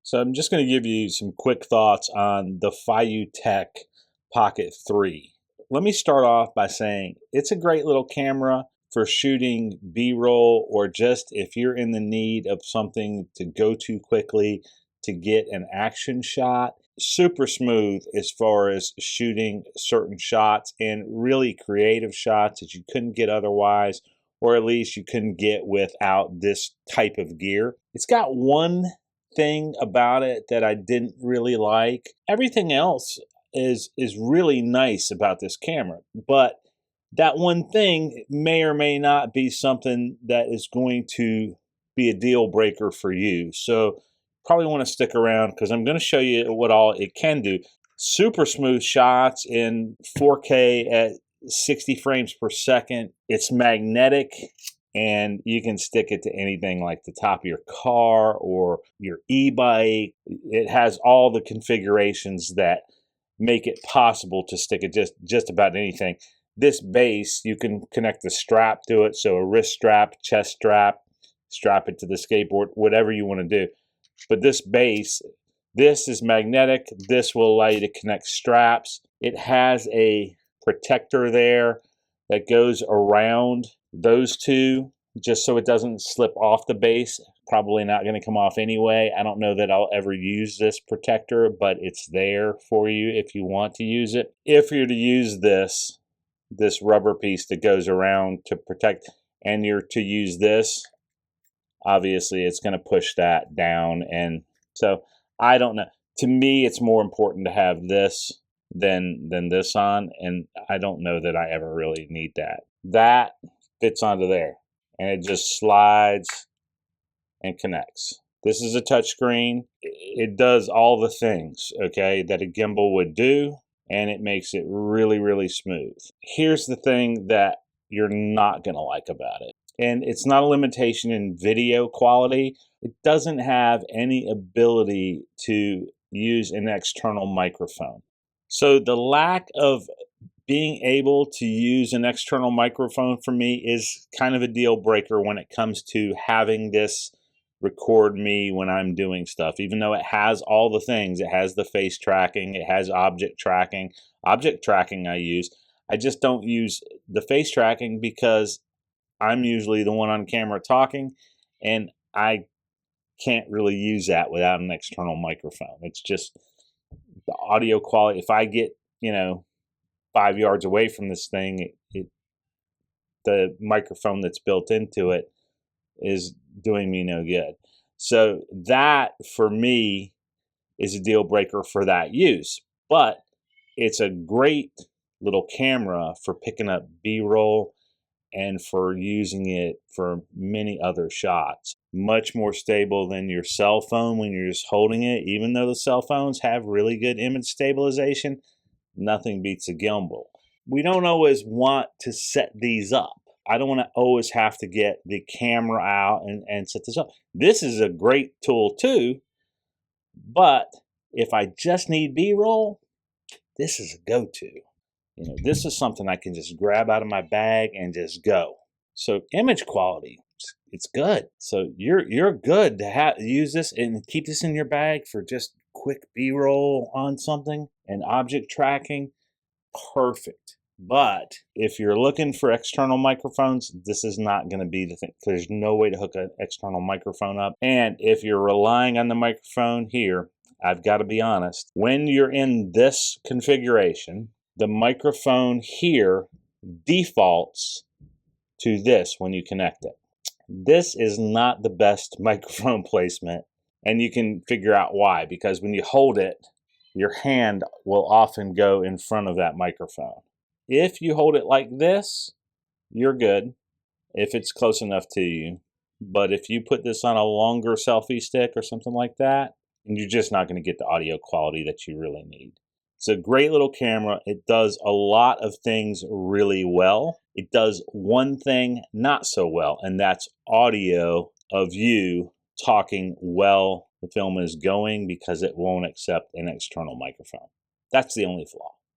So I'm just going to give you some quick thoughts on the Feiyu Pocket 3. Let me start off by saying it's a great little camera for shooting B-roll, or just if you're in the need of something to go to quickly to get an action shot. Super smooth as far as shooting certain shots and really creative shots that you couldn't get otherwise, or at least you couldn't get without this type of gear. It's got one thing about it that I didn't really like. Everything else is really nice about this camera, but that one thing may or may not be something that is going to be a deal breaker for you. So probably want to stick around because I'm going to show you what all it can do. Super smooth shots in 4K at 60 frames per second. It's magnetic, and you can stick it to anything like the top of your car or your e-bike. It has all the configurations that make it possible to stick it just about anything. This base, you can connect the strap to it, so a wrist strap, chest strap, strap it to the skateboard, whatever you want to do. But this base, this is magnetic. This will allow you to connect straps. It has a protector there that goes around those two, just so it doesn't slip off the base. Probably not going to come off anyway. I don't know that I'll ever use this protector, but it's there for you if you want to use it. If you're to use this rubber piece that goes around to protect, and you're to use this, obviously it's going to push that down. And so I don't know. To me, it's more important to have this than this on, and I don't know that I ever really need that. That fits onto there, and it just slides and connects. This is a touchscreen. It does all the things, okay, that a gimbal would do, and it makes it really, really smooth. Here's the thing that you're not going to like about it. And it's not a limitation in video quality. It doesn't have any ability to use an external microphone. So the lack of being able to use an external microphone for me is kind of a deal breaker when it comes to having this record me when I'm doing stuff. Even though it has all the things, it has the face tracking, it has object tracking. Object tracking I use. I just don't use the face tracking because I'm usually the one on camera talking, and I can't really use that without an external microphone. It's just the audio quality. If I get, 5 yards away from this thing, the microphone that's built into it is doing me no good. So that, for me, is a deal breaker for that use. But it's a great little camera for picking up B-roll and for using it for many other shots. Much more stable than your cell phone when you're just holding it. Even though the cell phones have really good image stabilization, nothing beats a gimbal. We don't always want to set these up. I don't want to always have to get the camera out and set this up. This is a great tool too, but if I just need B-roll, this is a go-to. This is something I can just grab out of my bag and just go. So image quality, it's good. So you're good to use this and keep this in your bag for just quick B-roll on something and object tracking. Perfect. But if you're looking for external microphones, this is not going to be the thing. There's no way to hook an external microphone up. And if you're relying on the microphone here, I've got to be honest, when you're in this configuration, the microphone here defaults to this when you connect it. This is not the best microphone placement, and you can figure out why, because when you hold it, your hand will often go in front of that microphone. If you hold it like this, you're good, if it's close enough to you. But if you put this on a longer selfie stick or something like that, you're just not going to get the audio quality that you really need. It's a great little camera. It does a lot of things really well. It does one thing not so well, and that's audio of you talking while the film is going, because it won't accept an external microphone. That's the only flaw.